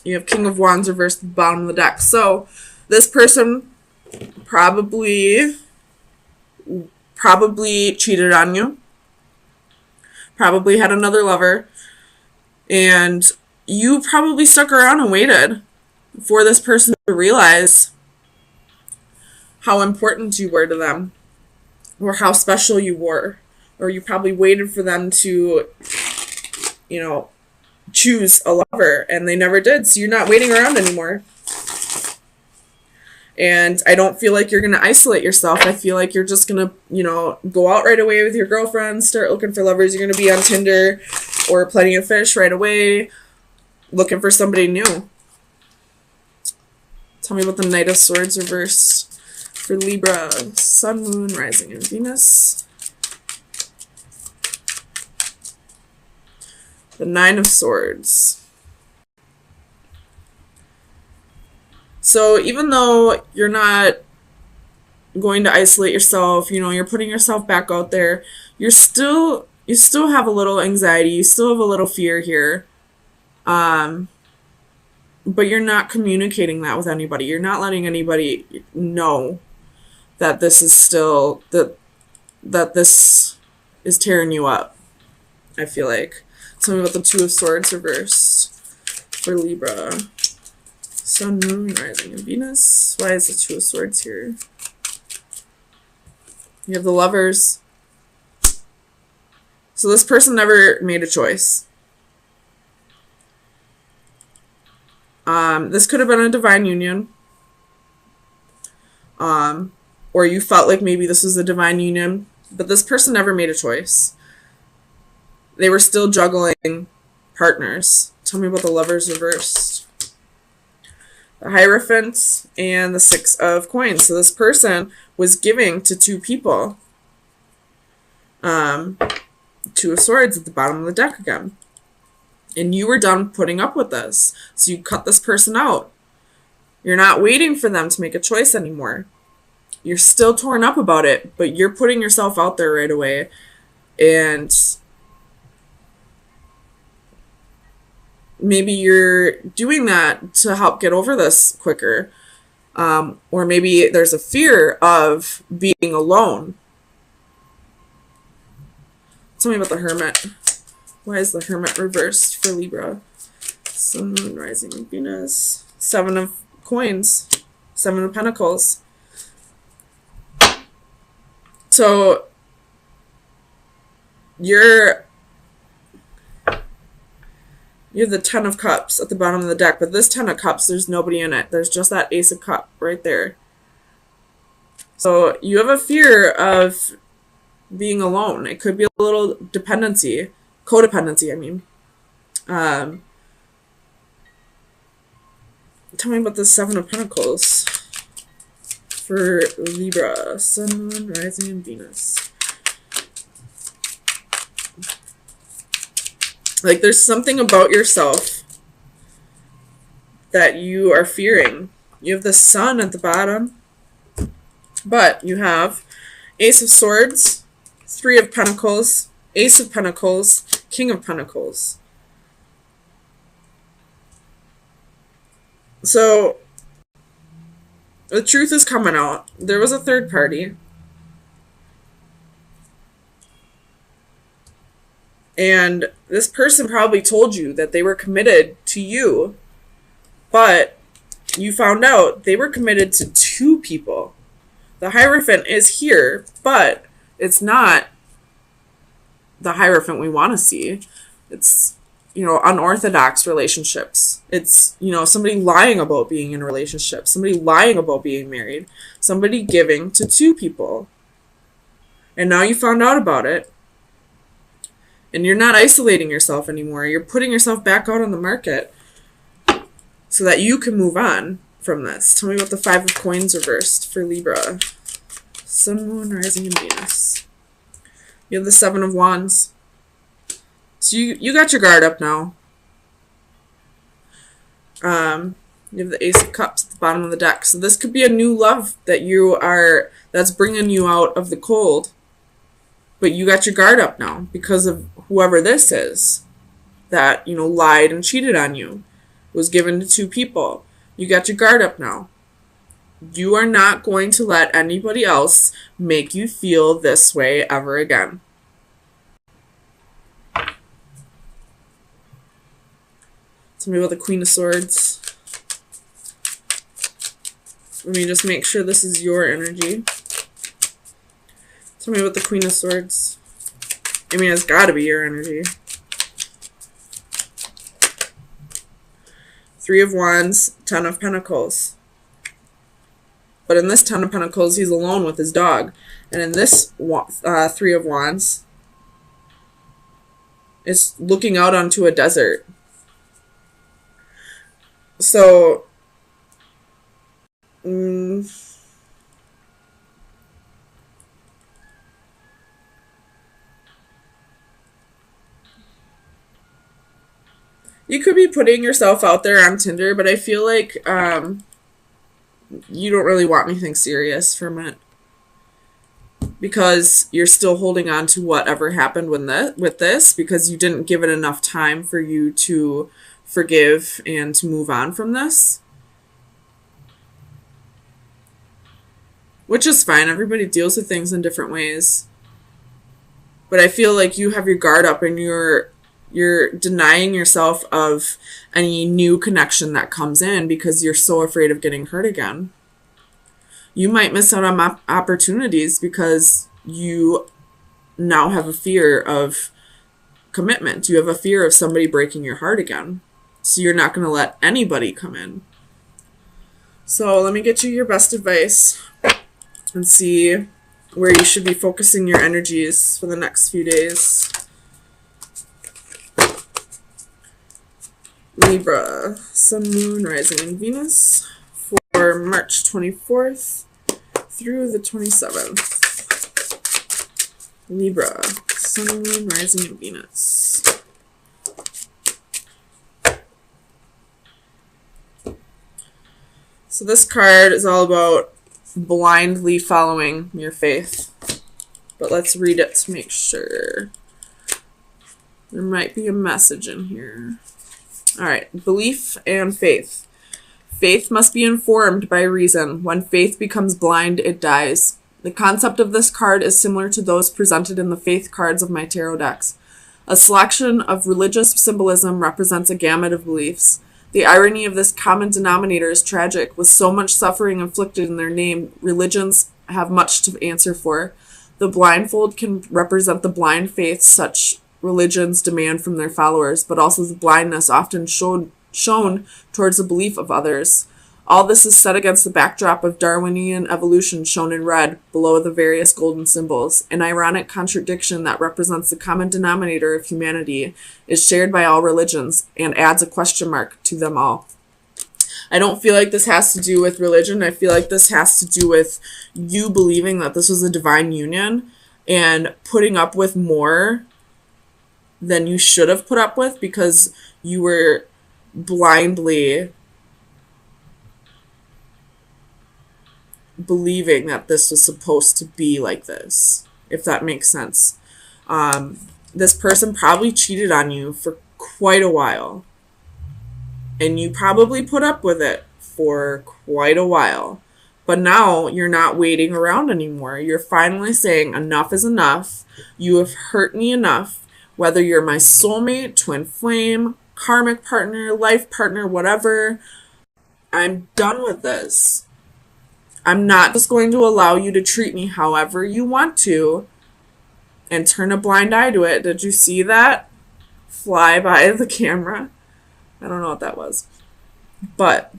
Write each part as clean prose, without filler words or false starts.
You have King of Wands reversed at the bottom of the deck. So this person probably cheated on you, probably had another lover, and you probably stuck around and waited for this person to realize how important you were to them, or how special you were, or you probably waited for them to, choose a lover, and they never did, so you're not waiting around anymore. And I don't feel like you're going to isolate yourself. I feel like you're just going to, go out right away with your girlfriends, start looking for lovers. You're going to be on Tinder or Plenty of Fish right away, looking for somebody new. Tell me about the Knight of Swords reversed for Libra, Sun, Moon, Rising, and Venus. The Nine of Swords. So even though you're not going to isolate yourself, you're putting yourself back out there, you still have a little anxiety, you still have a little fear here. But you're not communicating that with anybody. You're not letting anybody know that this is still that this is tearing you up, I feel like. Tell me about the Two of Swords reversed for Libra. Sun, Moon, Rising, and Venus. Why is the Two of Swords here? You have the Lovers. So this person never made a choice. This could have been a divine union. Or you felt like maybe this was a divine union, but this person never made a choice. They were still juggling partners. Tell me about the Lovers reversed. The Hierophant and the Six of Coins. So this person was giving to two people. Two of Swords at the bottom of the deck again. And you were done putting up with this. So you cut this person out. You're not waiting for them to make a choice anymore. You're still torn up about it, but you're putting yourself out there right away. And maybe you're doing that to help get over this quicker. Or maybe there's a fear of being alone. Tell me about the Hermit. Why is the Hermit reversed for Libra? Sun, Moon, Rising, and Venus. Seven of Coins. Seven of Pentacles. So you have the Ten of Cups at the bottom of the deck, but this Ten of Cups, there's nobody in it. There's just that Ace of Cup right there. So you have a fear of being alone. It could be a little codependency, I mean. Tell me about the Seven of Pentacles for Libra, Sun, Moon, Rising, and Venus. Like, there's something about yourself that you are fearing. You have the Sun at the bottom, but you have Ace of Swords, Three of Pentacles, Ace of Pentacles, King of Pentacles. So the truth is coming out. There was a third party. And this person probably told you that they were committed to you, but you found out they were committed to two people. The Hierophant is here, but it's not the Hierophant we want to see. It's, unorthodox relationships. It's, somebody lying about being in a relationship, somebody lying about being married, somebody giving to two people. And now you found out about it. And you're not isolating yourself anymore. You're putting yourself back out on the market so that you can move on from this. Tell me about the Five of Coins reversed for Libra. Sun, Moon, Rising, and Venus. You have the Seven of Wands. So you got your guard up now. You have the Ace of Cups at the bottom of the deck. So this could be a new love that's bringing you out of the cold. But you got your guard up now because of whoever this is that, lied and cheated on you. was given to two people. You got your guard up now. You are not going to let anybody else make you feel this way ever again. Tell me about the Queen of Swords. Let me just make sure this is your energy. Tell me about the Queen of Swords. I mean, it's got to be your energy. Three of Wands, Ten of Pentacles. But in this Ten of Pentacles, he's alone with his dog. And in this Three of Wands, it's looking out onto a desert. So, you could be putting yourself out there on Tinder, but I feel like you don't really want anything serious from it. Because you're still holding on to whatever happened with this, because you didn't give it enough time for you to forgive and to move on from this. Which is fine. Everybody deals with things in different ways. But I feel like you have your guard up and you're denying yourself of any new connection that comes in because you're so afraid of getting hurt again. You might miss out on opportunities because you now have a fear of commitment. You have a fear of somebody breaking your heart again. So you're not going to let anybody come in. So let me get you your best advice and see where you should be focusing your energies for the next few days. Libra, Sun, Moon, Rising, and Venus for March 24th through the 27th. Libra, Sun, Moon, Rising, and Venus. So this card is all about blindly following your faith. But let's read it to make sure. There might be a message in here. All right, belief and faith. Faith must be informed by reason. When faith becomes blind, it dies. The concept of this card is similar to those presented in the faith cards of my tarot decks. A selection of religious symbolism represents a gamut of beliefs. The irony of this common denominator is tragic. With so much suffering inflicted in their name, religions have much to answer for. The blindfold can represent the blind faith such religions demand from their followers, but also the blindness often shown towards the belief of others. All this is set against the backdrop of Darwinian evolution shown in red below the various golden symbols. An ironic contradiction that represents the common denominator of humanity is shared by all religions and adds a question mark to them all. I don't feel like this has to do with religion. I feel like this has to do with you believing that this was a divine union and putting up with more than you should have put up with because you were blindly believing that this was supposed to be like this, if that makes sense. This person probably cheated on you for quite a while, and you probably put up with it for quite a while, but now you're not waiting around anymore. You're finally saying enough is enough. You have hurt me enough, whether you're my soulmate, twin flame, karmic partner, life partner, whatever. I'm done with this. I'm not just going to allow you to treat me however you want to and turn a blind eye to it. Did you see that fly by the camera? I don't know what that was. But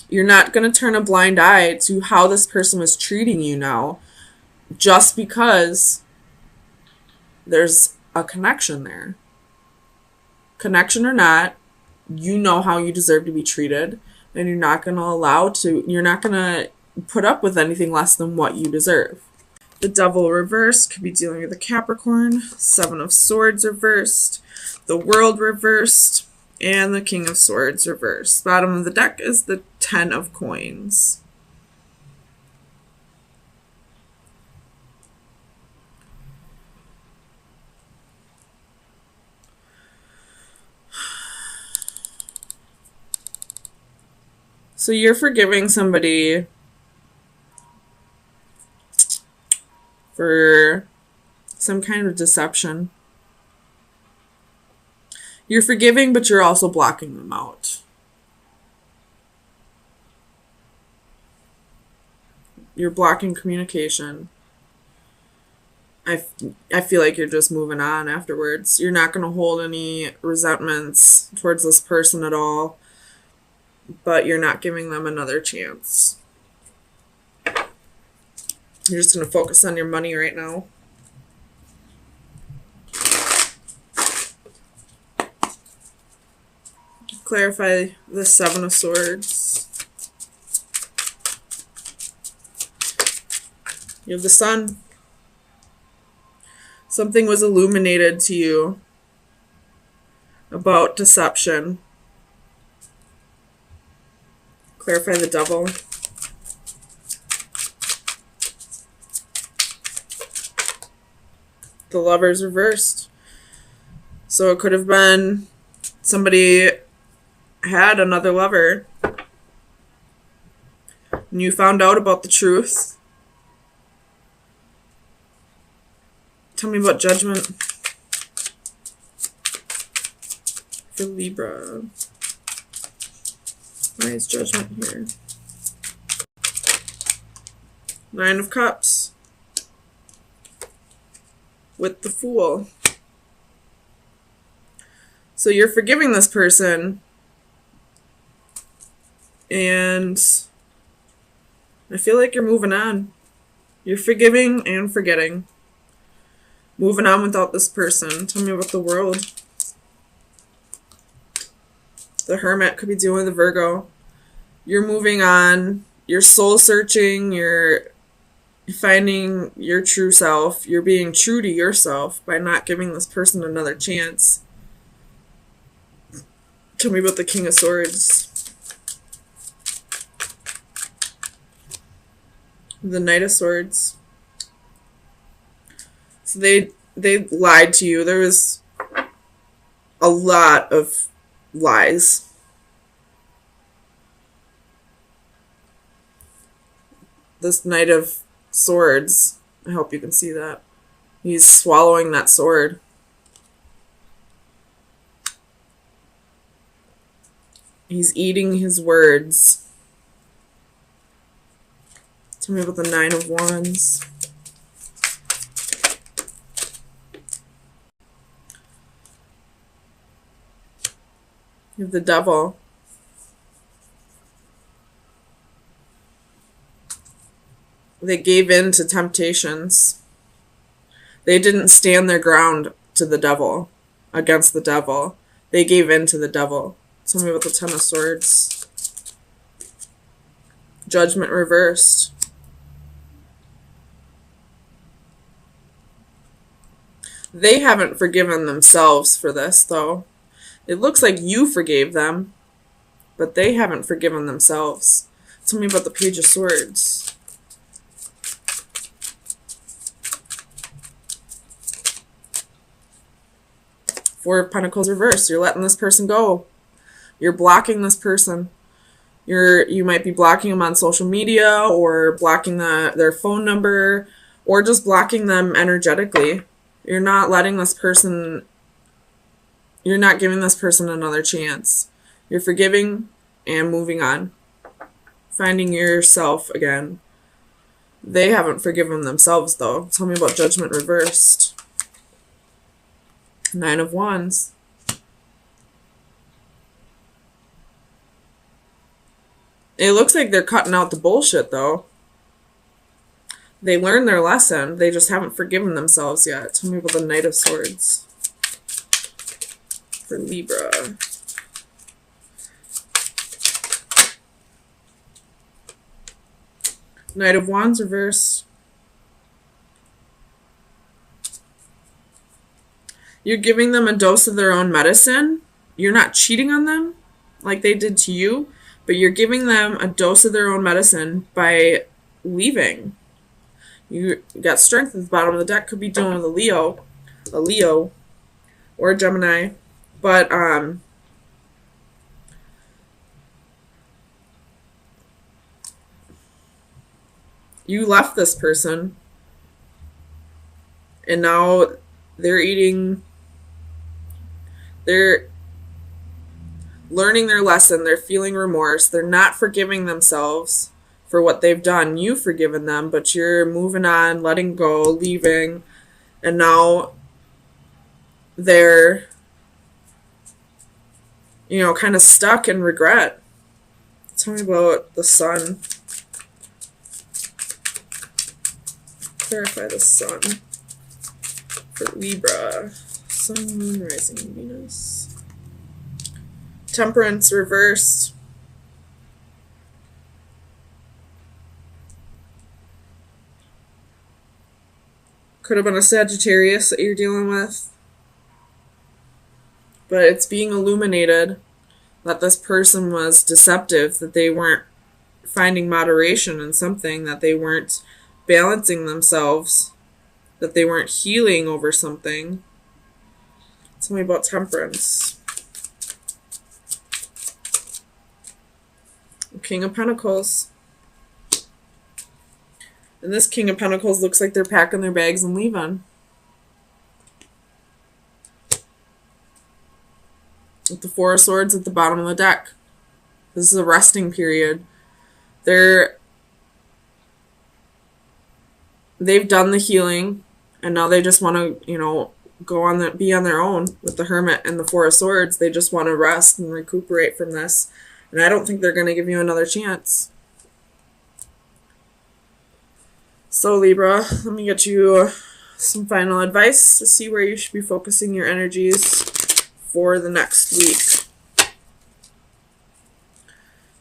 you're not going to turn a blind eye to how this person was treating you now just because there's a connection there. Connection or not, you know how you deserve to be treated, and you're not going to put up with anything less than what you deserve. The Devil reversed could be dealing with a Capricorn, Seven of Swords reversed, the World reversed, and the King of Swords reversed. Bottom of the deck is the Ten of Coins. So you're forgiving somebody for some kind of deception. You're forgiving, but you're also blocking them out. You're blocking communication. I feel like you're just moving on afterwards. You're not going to hold any resentments towards this person at all, but you're not giving them another chance. You're just going to focus on your money right now. Clarify the Seven of Swords. You have the Sun. Something was illuminated to you about deception. Clarify the Devil. The Lover's reversed. So it could have been somebody had another lover and you found out about the truth. Tell me about Judgment for Libra. Why is Judgment here? Nine of Cups with the Fool. So you're forgiving this person, and I feel like you're moving on. You're forgiving and forgetting. Moving on without this person. Tell me about the World. The Hermit could be dealing with the Virgo. You're moving on. You're soul searching. You're finding your true self. You're being true to yourself by not giving this person another chance. Tell me about the King of Swords. The Knight of Swords. So they lied to you. There was a lot of lies. This Knight of Swords, I hope you can see that. He's swallowing that sword. He's eating his words. Tell me about the Nine of Wands. You have the Devil. They gave in to temptations. They didn't stand their ground to the devil, against the devil. They gave in to the devil. Tell me about the Ten of Swords. Judgment reversed. They haven't forgiven themselves for this, though. It looks like you forgave them, but they haven't forgiven themselves. Tell me about the Page of Swords. Four of Pentacles reversed. You're letting this person go. You're blocking this person. You might be blocking them on social media, or blocking their phone number, or just blocking them energetically. You're not letting this person, you're not giving this person another chance. You're forgiving and moving on. Finding yourself again. They haven't forgiven themselves, though. Tell me about Judgment reversed. Nine of Wands. It looks like they're cutting out the bullshit, though. They learned their lesson. They just haven't forgiven themselves yet. Tell me about the Knight of Swords for Libra. Knight of Wands reversed. You're giving them a dose of their own medicine. You're not cheating on them like they did to you, but you're giving them a dose of their own medicine by leaving. You got Strength at the bottom of the deck. Could be dealing with a Leo, or a Gemini. But you left this person, and now they're learning their lesson, they're feeling remorse, they're not forgiving themselves for what they've done. You've forgiven them, but you're moving on, letting go, leaving, and now they're, kind of stuck in regret. Tell me about the sun. Clarify the sun for Libra. Sun, moon, rising, Venus. Temperance reversed. Could have been a Sagittarius that you're dealing with. But it's being illuminated that this person was deceptive, that they weren't finding moderation in something, that they weren't balancing themselves, that they weren't healing over something. Tell me about temperance. King of Pentacles. And this King of Pentacles looks like they're packing their bags and leaving. With the Four of Swords at the bottom of the deck. This is a resting period. They've done the healing, and now they just want to, be on their own with the Hermit and the Four of Swords. They just want to rest and recuperate from this. And I don't think they're going to give you another chance. So Libra, let me get you some final advice to see where you should be focusing your energies for the next week.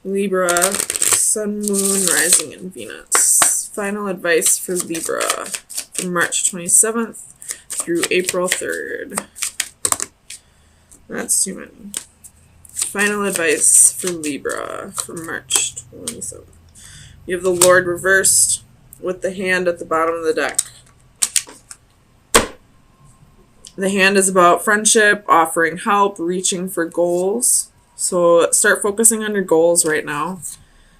Libra, Sun, Moon, Rising, and Venus. Final advice for Libra from March 27th through April 3rd. That's too many. Final advice for Libra from March 27th. You have the Lord reversed with the hand at the bottom of the deck. The hand is about friendship, offering help, reaching for goals. So start focusing on your goals right now.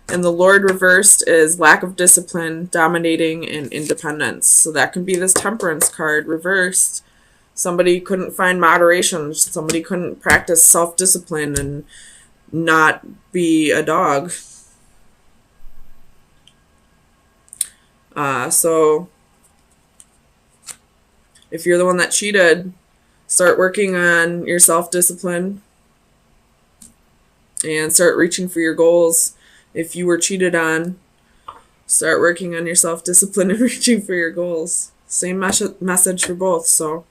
And the Lord reversed is lack of discipline, dominating, and independence. So that can be this Temperance card reversed. Somebody couldn't find moderation. Somebody couldn't practice self-discipline and not be a dog. So if you're the one that cheated, start working on your self-discipline and start reaching for your goals. If you were cheated on, start working on your self-discipline and reaching for your goals. Same message for both. So